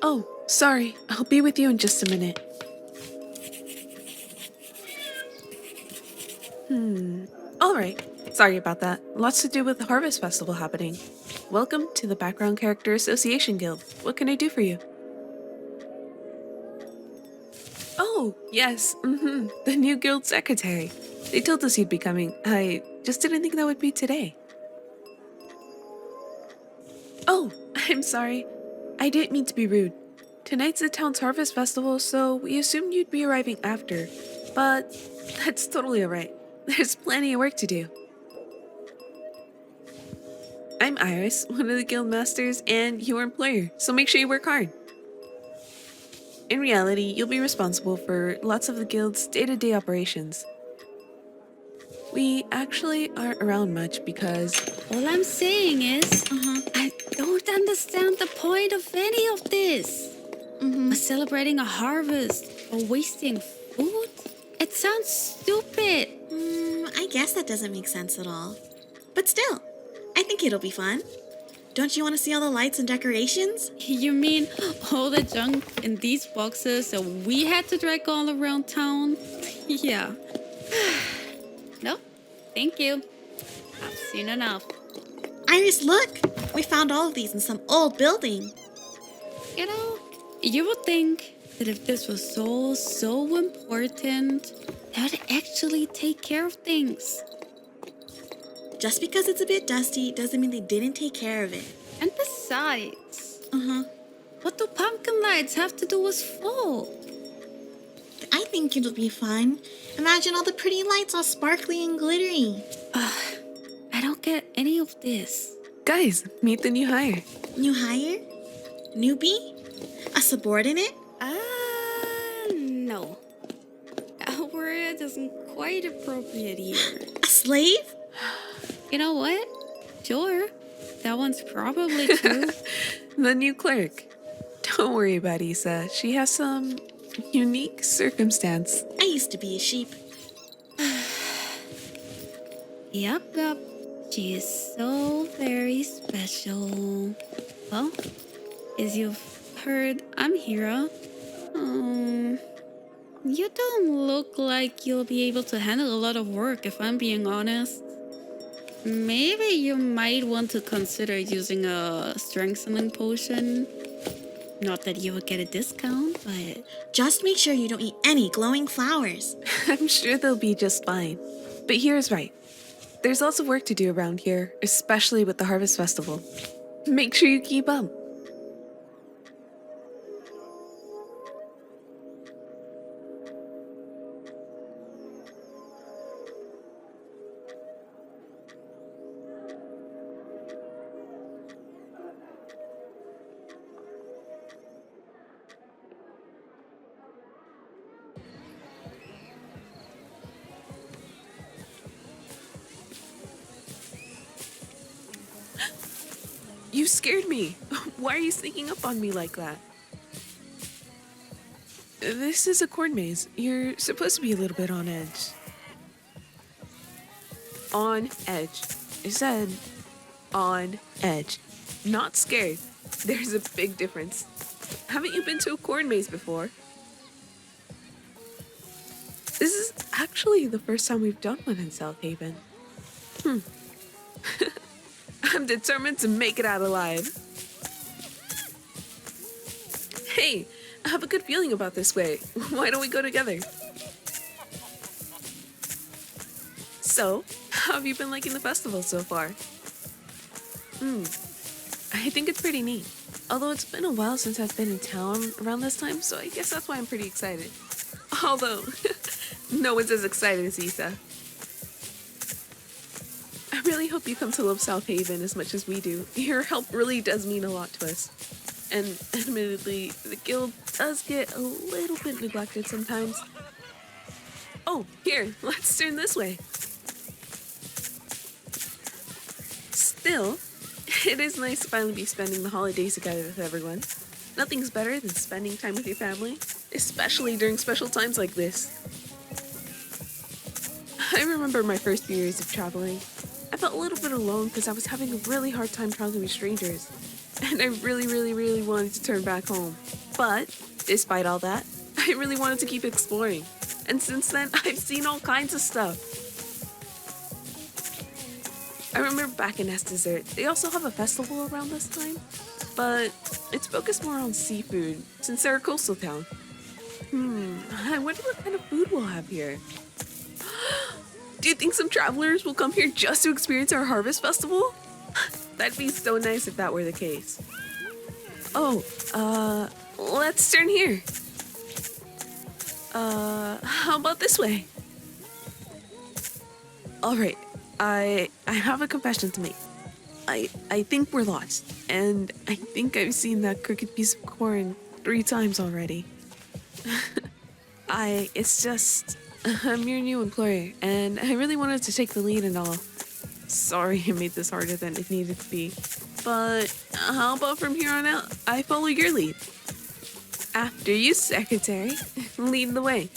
Oh, sorry. I'll be with you in just a minute. Alright. Sorry about that. Lots to do with the Harvest Festival happening. Welcome to the Background Character Association Guild. What can I do for you? Oh, yes. The new guild secretary. They told us you'd be coming. I just didn't think that would be today. Oh, I'm sorry. I didn't mean to be rude. Tonight's the town's Harvest Festival, so we assumed you'd be arriving after. But that's totally alright. There's plenty of work to do. I'm Iris, one of the guild masters and your employer, so make sure you work hard. In reality, you'll be responsible for lots of the guild's day-to-day operations. We actually aren't around much because All I'm saying is, I don't understand the point of any of this. Celebrating a harvest or wasting food? It sounds stupid. I guess that doesn't make sense at all. But still, I think it'll be fun. Don't you want to see all the lights and decorations? You mean all the junk in these boxes that we had to drag all around town? Yeah. No, thank you. I've seen enough. Iris, look! We found all of these in some old building. You know, you would think that if this was so important, they would actually take care of things. Just because it's a bit dusty doesn't mean they didn't take care of it. And besides, what do pumpkin lights have to do with fall? I think it'll be fun. Imagine all the pretty lights all sparkly and glittery. I don't get any of this. guys, meet the new hire. New hire? Newbie? A subordinate? No. Our word isn't quite appropriate here. A slave? You know what? Sure. That one's probably true. The new clerk. Don't worry about Issa. She has some unique circumstance. I used to be a sheep. Yup. She is so very special. Well, as you've heard, I'm Hira. You don't look like you'll be able to handle a lot of work, if I'm being honest. Maybe you might want to consider using a strengthening potion. Not that you would get a discount, but... Just make sure you don't eat any glowing flowers. I'm sure they'll be just fine. But Hira's right. There's lots of work to do around here, especially with the Harvest Festival. Make sure you keep up. You scared me. Why are you sneaking up on me like that? This is a corn maze. You're supposed to be a little bit on edge. On edge. I said on edge. Not scared. There's a big difference. Haven't you been to a corn maze before? This is actually the first time we've done one in South Haven. I'm determined to make it out alive. Hey, I have a good feeling about this way. Why don't we go together? So, how have you been liking the festival so far? I think it's pretty neat. Although it's been a while since I've been in town around this time, so I guess that's why I'm pretty excited. Although, no one's as excited as Issa. I really hope you come to love South Haven as much as we do. Your help really does mean a lot to us. And admittedly, the guild does get a little bit neglected sometimes. Oh, here, let's turn this way. Still, it is nice to finally be spending the holidays together with everyone. Nothing's better than spending time with your family, especially during special times like this. I remember my first few years of traveling. I felt a little bit alone because I was having a really hard time traveling with strangers. and I really, really, really wanted to turn back home. But despite all that, I really wanted to keep exploring. And since then, I've seen all kinds of stuff. I remember back in S Desert, they also have a festival around this time, but it's focused more on seafood since they're a coastal town. I wonder what kind of food we'll have here. Do you think some travelers will come here just to experience our harvest festival? That'd be so nice if that were the case. Oh, let's turn here. How about this way? All right, I have a confession to make. I think we're lost, and I think I've seen that crooked piece of corn 3 times already. It's just, I'm your new employer, and I really wanted to take the lead and all. Sorry I made this harder than it needed to be. But how about from here on out, I follow your lead? After you, secretary. Lead the way.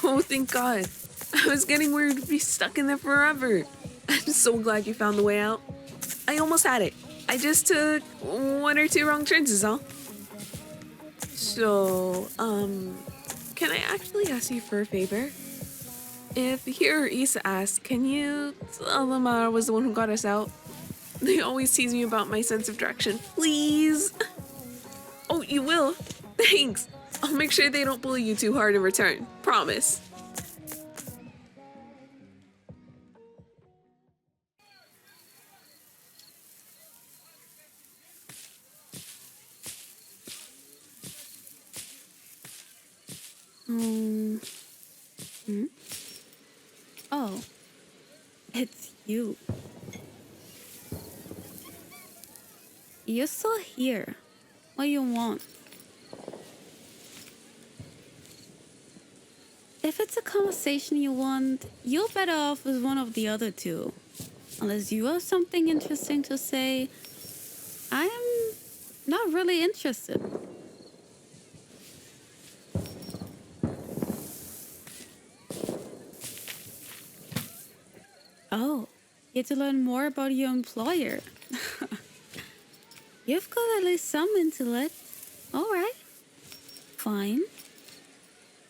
Oh, thank God. I was getting worried we'd be stuck in there forever. I'm so glad you found the way out. I almost had it. I just took 1 or 2 wrong turns is all. So, can I actually ask you for a favor? If Hira or Issa asks, can you tell them I was the one who got us out? They always tease me about my sense of direction. Please? Oh, you will? Thanks. I'll make sure they don't bully you too hard in return. Promise. Oh, it's you. You're still here. What do you want? If it's a conversation you want, you're better off with one of the other two. Unless you have something interesting to say, I'm not really interested. Oh, you get to learn more about your employer. You've got at least some intellect. Alright, fine.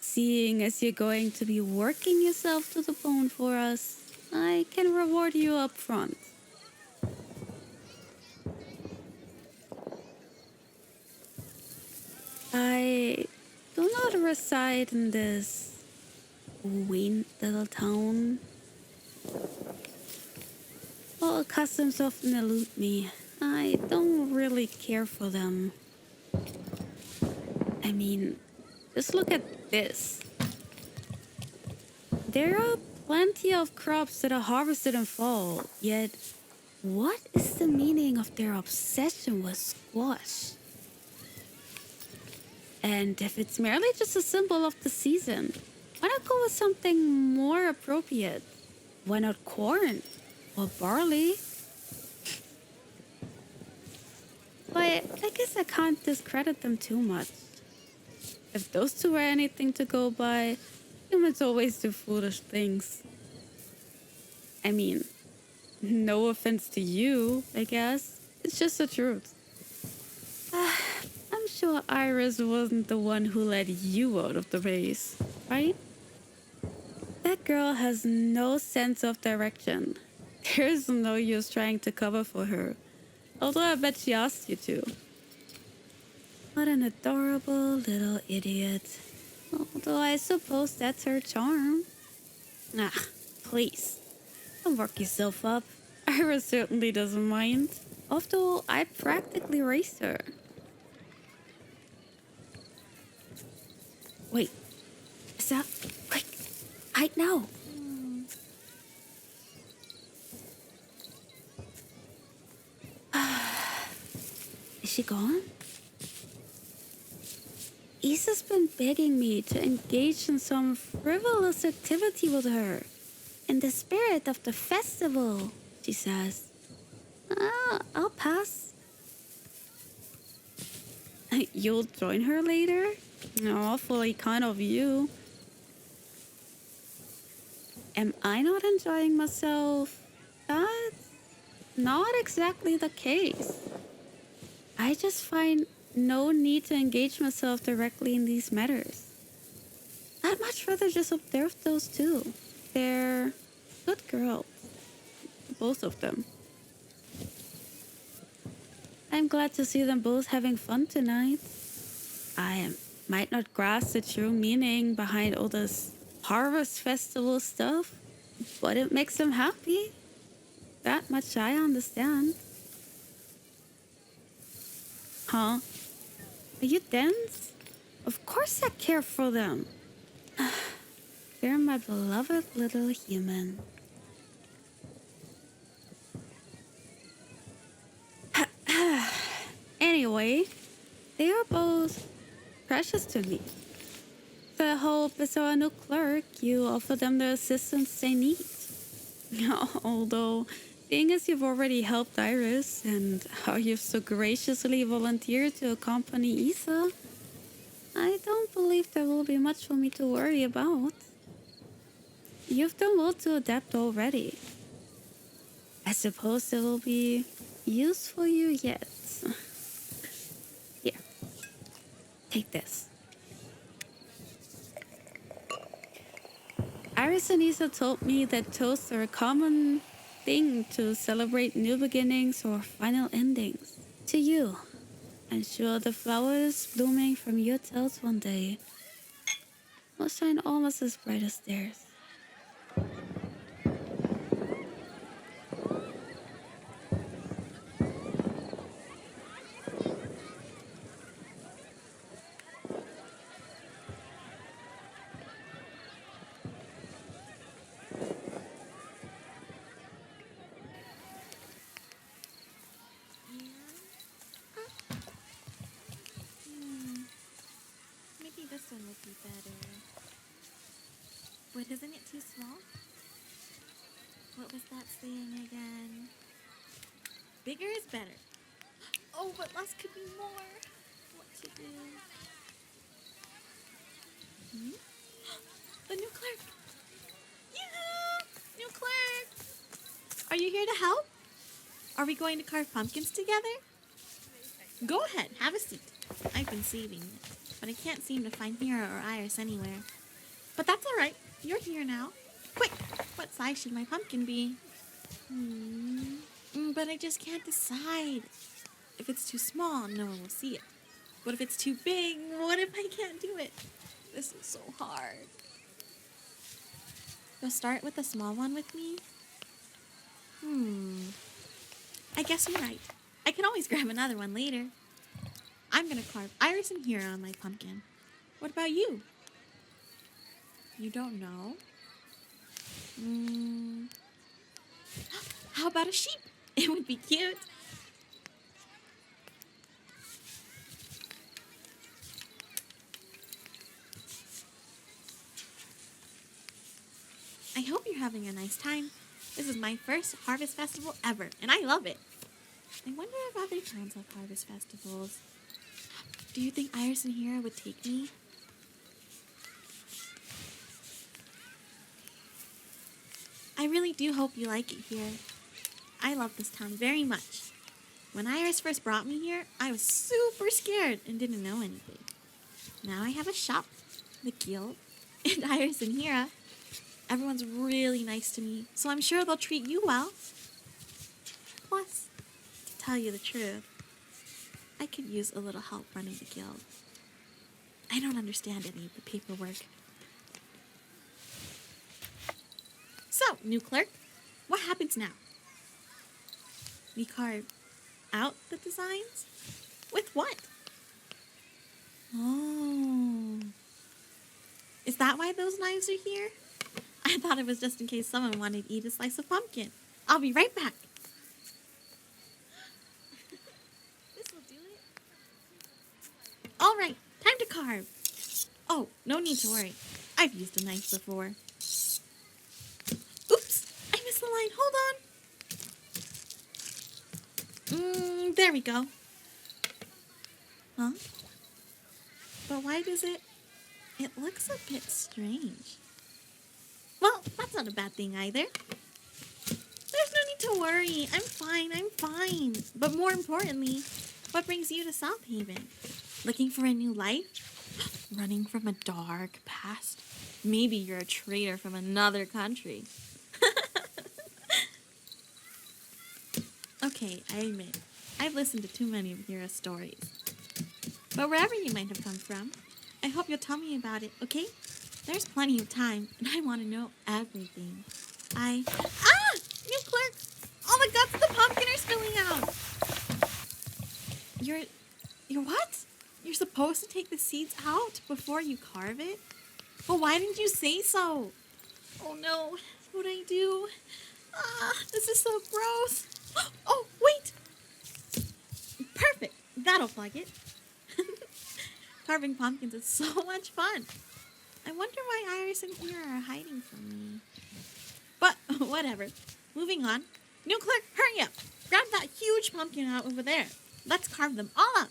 Seeing as you're going to be working yourself to the bone for us, I can reward you up front. I do not reside in this quaint little town. While customs often elude me, I don't really care for them. I mean, just look at this. There are plenty of crops that are harvested in fall, yet what is the meaning of their obsession with squash? And if it's merely just a symbol of the season, why not go with something more appropriate? Why not corn or barley? But I guess I can't discredit them too much. If those two were anything to go by, humans always do foolish things. I mean, no offense to you, I guess. It's just the truth. I'm sure Iris wasn't the one who led you out of the race, right? That girl has no sense of direction. There's no use trying to cover for her. Although I bet she asked you to. What an adorable little idiot. Although I suppose that's her charm. Ah, please. Don't work yourself up. Iris certainly doesn't mind. After all, I practically raised her. Wait. Is that... Quick. Hide now. Is she gone? Issa's been begging me to engage in some frivolous activity with her. In the spirit of the festival, she says. I'll pass. You'll join her later? Awfully kind of you. Am I not enjoying myself? That's not exactly the case. I just find no need to engage myself directly in these matters. I'd much rather just observe those two. They're good girls, both of them. I'm glad to see them both having fun tonight. I might not grasp the true meaning behind all this harvest festival stuff, but it makes them happy. That much I understand. Huh? Are you dense? Of course I care for them. They're my beloved little human. Anyway, they are both precious to me. So I hope as a new clerk, you offer them the assistance they need. Although, being as you've already helped Iris and how you've so graciously volunteered to accompany Isa, I don't believe there will be much for me to worry about. You've done well to adapt already. I suppose there will be use for you yet. Here, take this. Iris and Isa told me that toasts are a common thing to celebrate new beginnings or final endings. To you, I'm sure the flowers blooming from your tales one day will shine almost as bright as theirs. Maybe this one would be better. But isn't it too small? What was that saying again? Bigger is better. Oh, but less could be more. What to do? The new clerk. Yeah! New clerk! Are you here to help? Are we going to carve pumpkins together? Go ahead, have a seat. I've been saving it, but I can't seem to find Hira or Iris anywhere. But that's all right. You're here now. Quick, what size should my pumpkin be? But I just can't decide. If it's too small, no one will see it. But if it's too big, what if I can't do it? This is so hard. You'll start with the small one with me? I guess you're right. I can always grab another one later. I'm gonna carve Iris and Hira on my pumpkin. What about you? You don't know? How about a sheep? It would be cute. I hope you're having a nice time. This is my first harvest festival ever, and I love it. I wonder if other towns have harvest festivals. Do you think Iris and Hira would take me? I really do hope you like it here. I love this town very much. When Iris first brought me here, I was super scared and didn't know anything. Now I have a shop, the guild, and Iris and Hira. Everyone's really nice to me, so I'm sure they'll treat you well. Plus, to tell you the truth, I could use a little help running the guild. I don't understand any of the paperwork. So, new clerk, what happens now? We carve out the designs? With what? Oh. Is that why those knives are here? I thought it was just in case someone wanted to eat a slice of pumpkin. I'll be right back. This will do it. All right, time to carve. Oh, no need to worry. I've used a knife before. Oops, I missed the line. Hold on. There we go. Huh? But why does it looks a bit strange. Well, that's not a bad thing either. There's no need to worry. I'm fine. But more importantly, what brings you to South Haven? Looking for a new life? Running from a dark past? Maybe you're a traitor from another country. Okay, I admit, I've listened to too many of Hira's stories. But wherever you might have come from, I hope you'll tell me about it, okay? There's plenty of time, and I want to know everything. New clerk! Oh my god, the pumpkin are spilling out! You're what? You're supposed to take the seeds out before you carve it? Well, why didn't you say so? Oh no, what'd I do? This is so gross. Oh, wait! Perfect, that'll plug it. Carving pumpkins is so much fun. I wonder why Iris and Hira are hiding from me. But whatever. Moving on. New clerk, hurry up. Grab that huge pumpkin out over there. Let's carve them all up.